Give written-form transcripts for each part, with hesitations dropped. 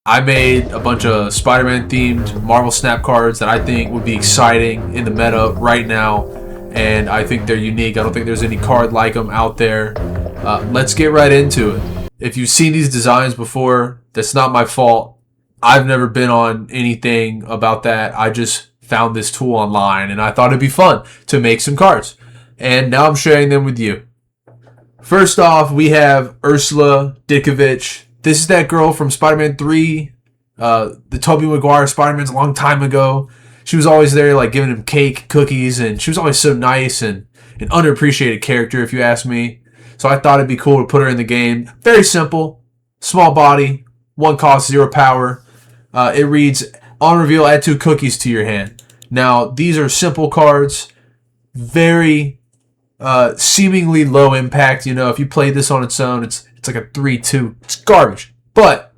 I made a bunch of Spider-Man themed Marvel Snap cards that I think would be exciting in the meta right now, and I think they're unique. I don't think there's any card like them out there. Let's get right into it. If you've seen these designs before, that's not my fault. I've never been on anything about that. I just found this tool online and I thought it'd be fun to make some cards. And now I'm sharing them with you. First off, we have Ursula Dickovich. This is that girl from Spider-Man 3, the Tobey Maguire Spider-Man's a long time ago. She was always there, like, giving him cake, cookies, and she was always so nice and an underappreciated character, if you ask me. So I thought it'd be cool to put her in the game. Very simple. Small body. 1 cost, 0 power. It reads, on reveal, add 2 cookies to your hand. Now, these are simple cards. Very seemingly low impact. You know, if you play this on its own, it's like a 3-2. It's garbage. But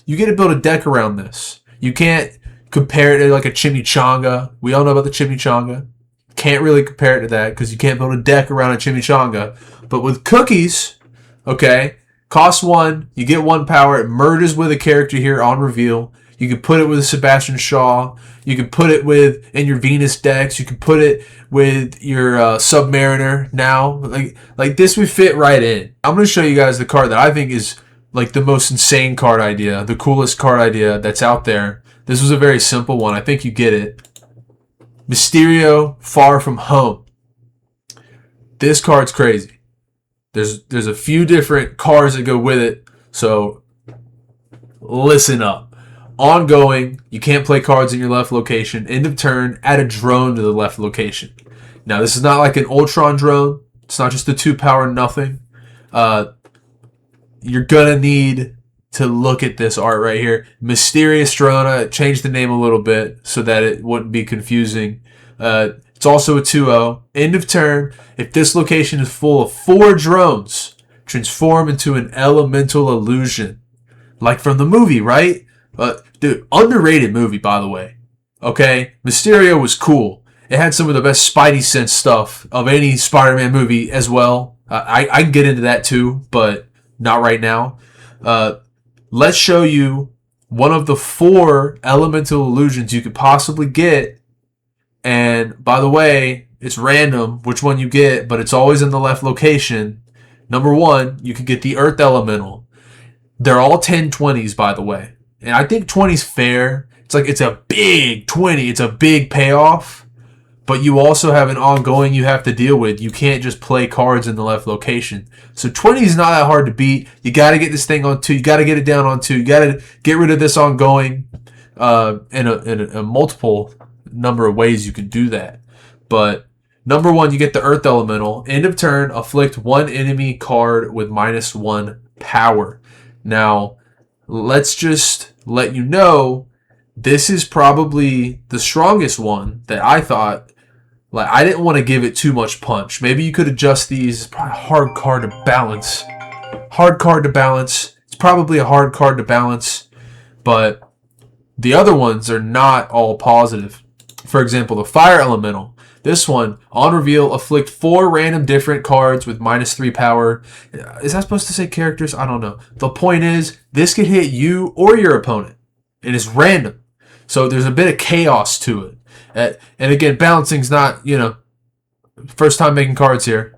you get to build a deck around this. You can't compare it to like a chimichanga. We all know about the chimichanga. Can't really compare it to that because you can't build a deck around a chimichanga. But with cookies, okay, cost 1, you get 1 power. It merges with a character here on reveal. You can put it with a Sebastian Shaw. You can put it in your Venus decks. You can put it with your Submariner now. Like this would fit right in. I'm going to show you guys the card that I think is like the most insane card idea, the coolest card idea that's out there. This was a very simple one. I think you get it. Mysterio, Far From Home. This card's crazy. There's a few different cards that go with it, so listen up. Ongoing, you can't play cards in your left location. End of turn, add a drone to the left location. Now, this is not like an Ultron drone. It's not just a 2 power nothing. You're going to need to look at this art right here. Mysterious Drona, changed the name a little bit so that it wouldn't be confusing. It's also a 2-0. End of turn, if this location is full of 4 drones, transform into an elemental illusion. Like from the movie, right? Dude, underrated movie, by the way. Okay? Mysterio was cool. It had some of the best Spidey sense stuff of any Spider-Man movie as well. I can get into that too, but not right now. Let's show you one of the 4 elemental illusions you could possibly get. And by the way, it's random which one you get, but it's always in the left location. Number 1, you could get the Earth Elemental. They're all 10/20s, by the way. And I think 20's fair. It's a big 20. It's a big payoff. But you also have an ongoing you have to deal with. You can't just play cards in the left location. So 20 is not that hard to beat. You got to get this thing on 2. You got to get it down on 2. You got to get rid of this ongoing in a multiple number of ways you can do that. But number 1, you get the Earth Elemental. End of turn, afflict 1 enemy card with -1 power. Now, let's just let you know, this is probably the strongest one that I thought. Like, I didn't want to give it too much punch. Maybe you could adjust these. It's probably a hard card to balance. Hard card to balance. It's probably a hard card to balance. But the other ones are not all positive. For example, the Fire Elemental. This one, on reveal, afflict 4 random different cards with -3 power. Is that supposed to say characters? I don't know. The point is, this could hit you or your opponent. And it's random. So there's a bit of chaos to it. And again, balancing's not, first time making cards here.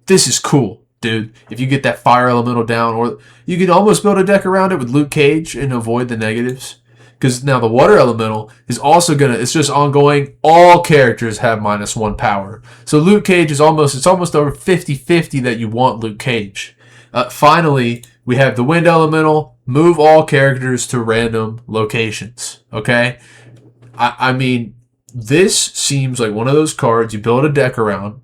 This is cool, dude. If you get that Fire Elemental down, or you could almost build a deck around it with Luke Cage and avoid the negatives. Because now the Water Elemental is also it's just ongoing. All characters have -1 power. So Luke Cage it's almost over 50-50 that you want Luke Cage. Finally, we have the Wind Elemental. Move all characters to random locations. Okay? I mean, this seems like one of those cards you build a deck around,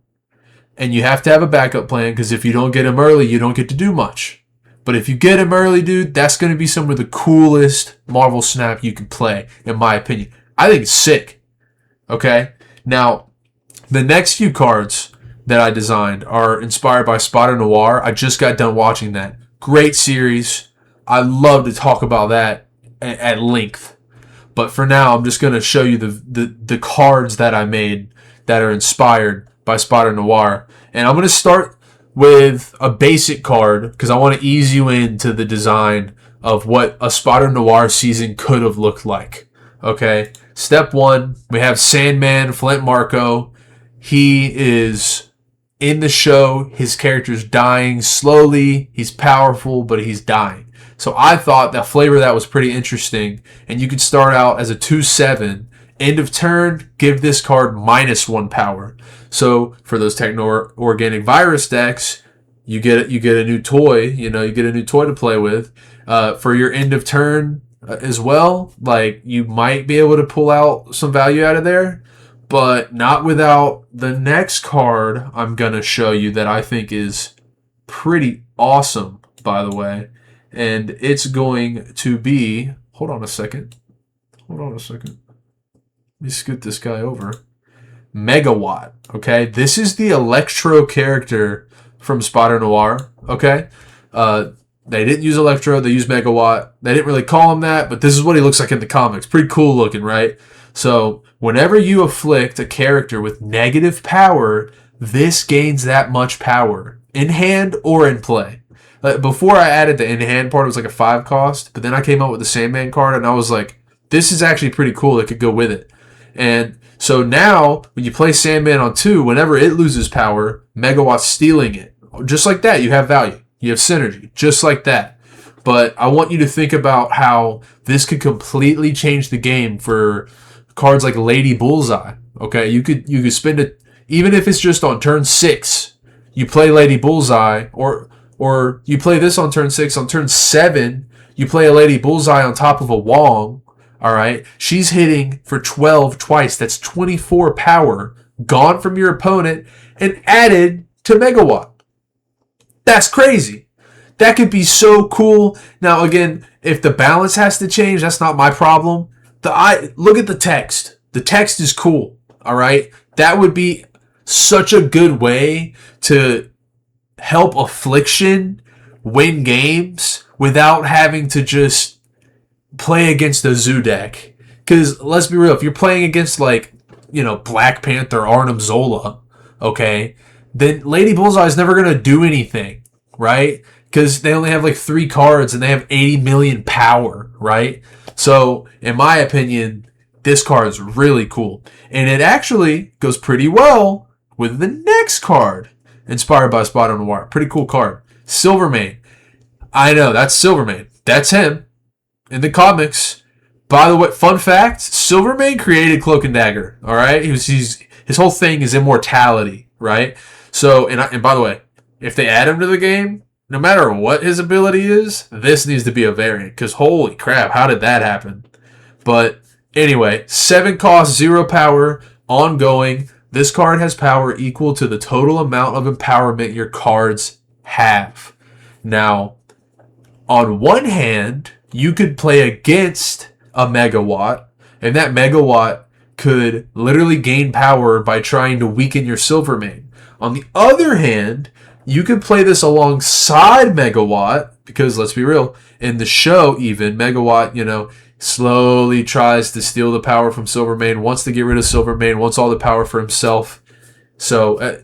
and you have to have a backup plan, because if you don't get him early, you don't get to do much. But if you get him early, dude, that's going to be some of the coolest Marvel Snap you can play, in my opinion. I think it's sick. Okay? Now, the next few cards that I designed are inspired by Spider Noir. I just got done watching that. Great series. I love to talk about that at length. But for now, I'm just going to show you the cards that I made that are inspired by Spider Noir. And I'm going to start with a basic card because I want to ease you into the design of what a Spider Noir season could have looked like. Okay, step one, we have Sandman, Flint Marco. He is in the show. His character's dying slowly. He's powerful, but he's dying. So I thought that flavor of that was pretty interesting. And you could start out as a 2/7. End of turn, give this card -1 power. So for those techno-organic virus decks, you get a new toy. You get a new toy to play with. For your end of turn as well, like you might be able to pull out some value out of there, but not without the next card I'm gonna show you that I think is pretty awesome, by the way. And it's going to be, hold on a second. Let me scoot this guy over. Megawatt, okay? This is the Electro character from Spider Noir, okay? They didn't use Electro, they used Megawatt. They didn't really call him that, but this is what he looks like in the comics. Pretty cool looking, right? So whenever you afflict a character with negative power, this gains that much power, in hand or in play. Before I added the in-hand part, it was like a 5 cost, but then I came up with the Sandman card, and I was like, this is actually pretty cool. It could go with it. And so now, when you play Sandman on 2, whenever it loses power, Megawatt's stealing it. Just like that, you have value. You have synergy. Just like that. But I want you to think about how this could completely change the game for cards like Lady Bullseye. Okay, you could spend it, even if it's just on turn 6, you play Lady Bullseye, or you play this on turn 6. On turn 7, you play a Lady Bullseye on top of a Wong. All right, she's hitting for 12 twice. That's 24 power gone from your opponent and added to Megawatt. That's crazy. That could be so cool. Now, again, if the balance has to change, that's not my problem. Look at the text. The text is cool. All right, that would be such a good way to help Affliction win games without having to just play against the Zoo deck. Because let's be real, if you're playing against Black Panther, Arnim Zola, okay, then Lady Bullseye is never going to do anything, right? Because they only have 3 cards and they have 80 million power, right? So, in my opinion, this card is really cool. And it actually goes pretty well with the next card, inspired by Spider Noir. Pretty cool card. Silvermane. I know, that's Silvermane. That's him in the comics. By the way, fun fact, Silvermane created Cloak and Dagger, all right? His whole thing is immortality, right? So, and by the way, if they add him to the game, no matter what his ability is, this needs to be a variant, because holy crap, how did that happen? But anyway, 7 cost, 0 power, ongoing. This card has power equal to the total amount of empowerment your cards have. Now, on one hand, you could play against a Megawatt, and that Megawatt could literally gain power by trying to weaken your Silvermane. On the other hand, you could play this alongside Megawatt, because let's be real, in the show even, Megawatt, slowly tries to steal the power from Silvermane, wants to get rid of Silvermane, wants all the power for himself. So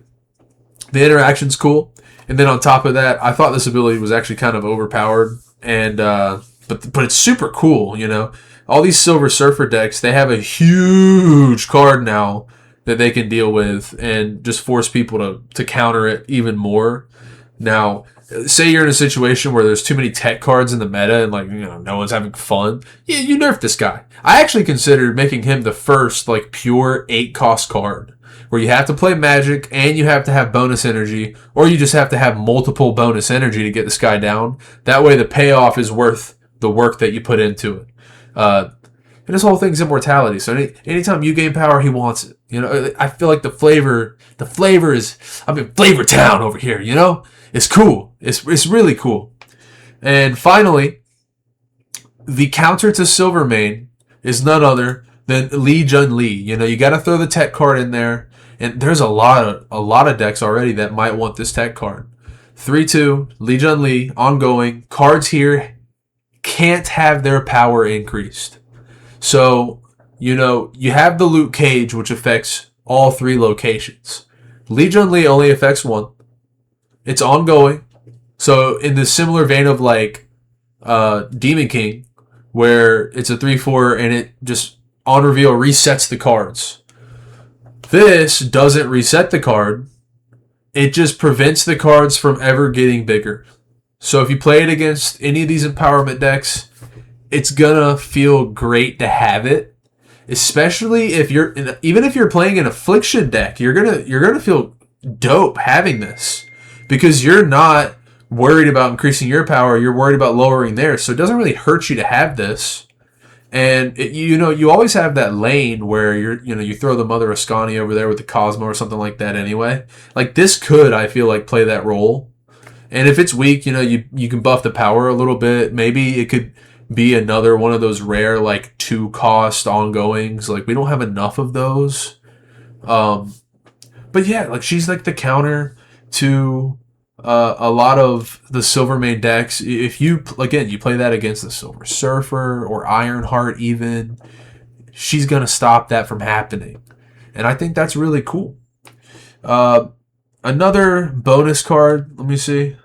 the interaction's cool. And then on top of that, I thought this ability was actually kind of overpowered, and but it's super cool, All these Silver Surfer decks, they have a huge card now that they can deal with and just force people to counter it even more. Now, say you're in a situation where there's too many tech cards in the meta and no one's having fun. Yeah, you nerf this guy. I actually considered making him the first pure 8 cost card, where you have to play Magic and you have to have bonus energy, or you just have to have multiple bonus energy to get this guy down. That way the payoff is worth the work that you put into it. And this whole thing's immortality. So anytime you gain power, he wants it. I feel like the flavor is, I'm in Flavor Town over here, It's cool. It's really cool. And finally, the counter to Silvermane is none other than Lee Jun Lee. You got to throw the tech card in there, and there's a lot of decks already that might want this tech card. 3/2, Lee Jun Lee, ongoing. Cards here can't have their power increased. So, you have the Luke Cage, which affects all 3 locations. Lee Jun Lee only affects 1. It's ongoing. So, in the similar vein of Demon King, where it's a 3/4 and it just on reveal resets the cards. This doesn't reset the card. It just prevents the cards from ever getting bigger. So if you play it against any of these empowerment decks, it's gonna feel great to have it. Especially if even if you're playing an affliction deck, you're gonna feel dope having this because you're not worried about increasing your power. You're worried about lowering theirs, so it doesn't really hurt you to have this. And you always have that lane where you throw the Mother Ascani over there with the Cosmo or something like that. Anyway, like this could, I feel like, play that role. And if it's weak, you can buff the power a little bit. Maybe it could be another one of those rare like 2-cost ongoings. Like we don't have enough of those. But yeah, like she's like the counter to a lot of the Silvermane decks. If you play that against the Silver Surfer or Ironheart, even she's gonna stop that from happening, and I think that's really cool. Another bonus card. Let me see, a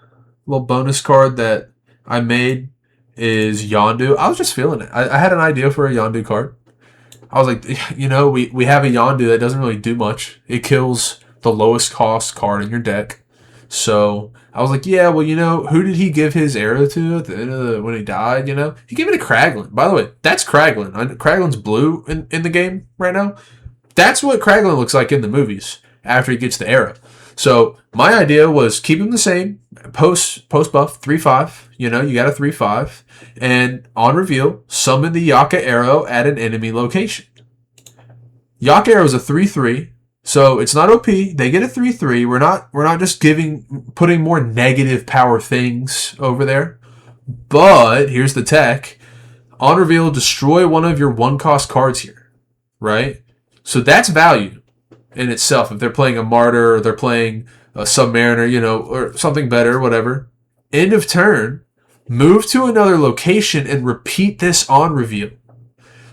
little bonus card that I made is Yondu. I was just feeling it. I had an idea for a Yondu card. I was like, we have a Yondu that doesn't really do much. It kills the lowest cost card in your deck. So I was like, yeah, well, who did he give his arrow to at the end of when he died? He gave it to Kraglin. By the way, that's Kraglin. Kraglin's blue in the game right now. That's what Kraglin looks like in the movies after he gets the arrow. So my idea was keep him the same, post buff 3/5. You got a 3/5, and on reveal summon the Yaka arrow at an enemy location. Yaka arrow is a 3/3. So it's not OP. They get a 3/3. We're not just putting more negative power things over there. But here's the tech. On reveal, destroy one of your 1-cost cards here. Right? So that's value in itself. If they're playing a Martyr or they're playing a Submariner, or something better, whatever. End of turn, move to another location and repeat this on reveal.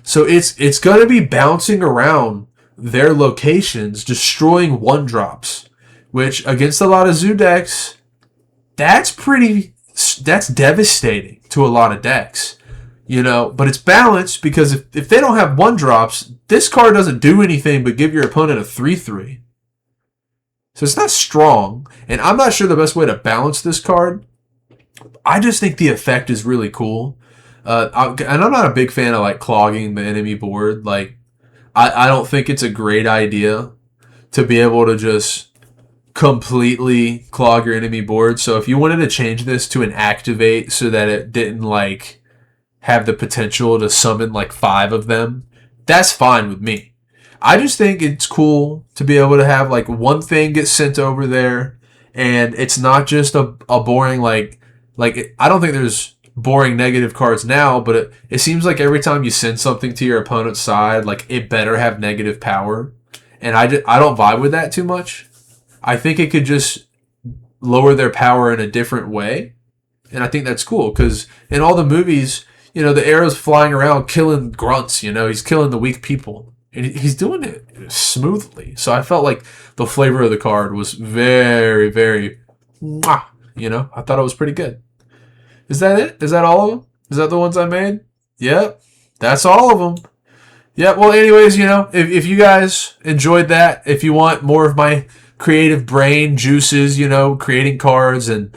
So it's going to be bouncing around their locations, destroying 1-drops, which against a lot of zoo decks, that's devastating to a lot of decks, but it's balanced because if they don't have 1-drops, this card doesn't do anything but give your opponent a 3/3. So it's not strong, and I'm not sure the best way to balance this card. I just think the effect is really cool. And I'm not a big fan of like clogging the enemy board. Like, I don't think it's a great idea to be able to just completely clog your enemy board. So if you wanted to change this to an activate so that it didn't like have the potential to summon like 5 of them, that's fine with me. I just think it's cool to be able to have like one thing get sent over there, and it's not just a boring like I don't think there's boring negative cards now, but it seems like every time you send something to your opponent's side, like it better have negative power, and I don't vibe with that too much. I think it could just lower their power in a different way, and I think that's cool because in all the movies, the arrow's flying around killing grunts. He's killing the weak people, and he's doing it smoothly. So I felt like the flavor of the card was very, very, I thought it was pretty good. Is that it? Is that all of them? Is that the ones I made? Yep. That's all of them. Yep. Well, anyways, if you guys enjoyed that, if you want more of my creative brain juices, creating cards and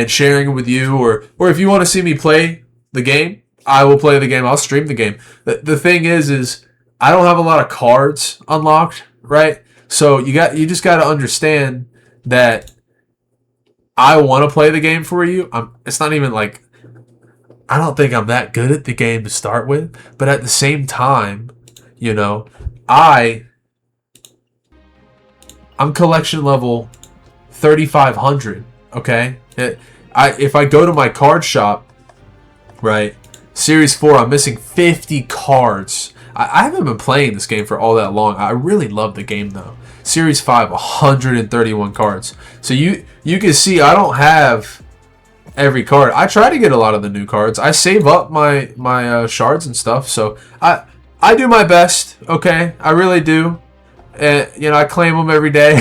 sharing it with you, or if you want to see me play the game, I will play the game. I'll stream the game. The thing is I don't have a lot of cards unlocked, right? So you just got to understand that I want to play the game for you. It's not even like I don't think I'm that good at the game to start with, but at the same time, I'm collection level 3,500. Okay, if I go to my card shop, right, Series 4, I'm missing 50 cards. I haven't been playing this game for all that long. I really love the game though. Series 5, 131 cards. So you can see I don't have every card. I try to get a lot of the new cards. I save up my shards and stuff. So I do my best. Okay, I really do. And I claim them every day.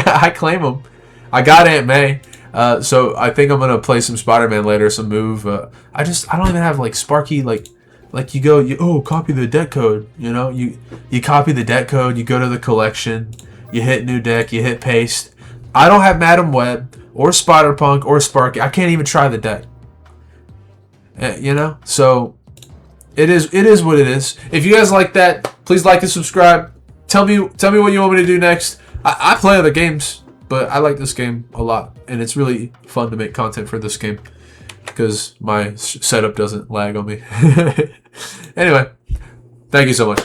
I claim them. I got Aunt May. So I think I'm gonna play some Spider-Man later, some move. I don't even have like Sparky like you copy the deck code. You know, you copy the deck code. You go to the collection. You hit new deck. You hit paste. I don't have Madam Web or Spider-Punk or Sparky. I can't even try the deck. You know, so it is what it is. If you guys like that, please like and subscribe. Tell me what you want me to do next. I play other games, but I like this game a lot, and it's really fun to make content for this game because my setup doesn't lag on me. Anyway, thank you so much.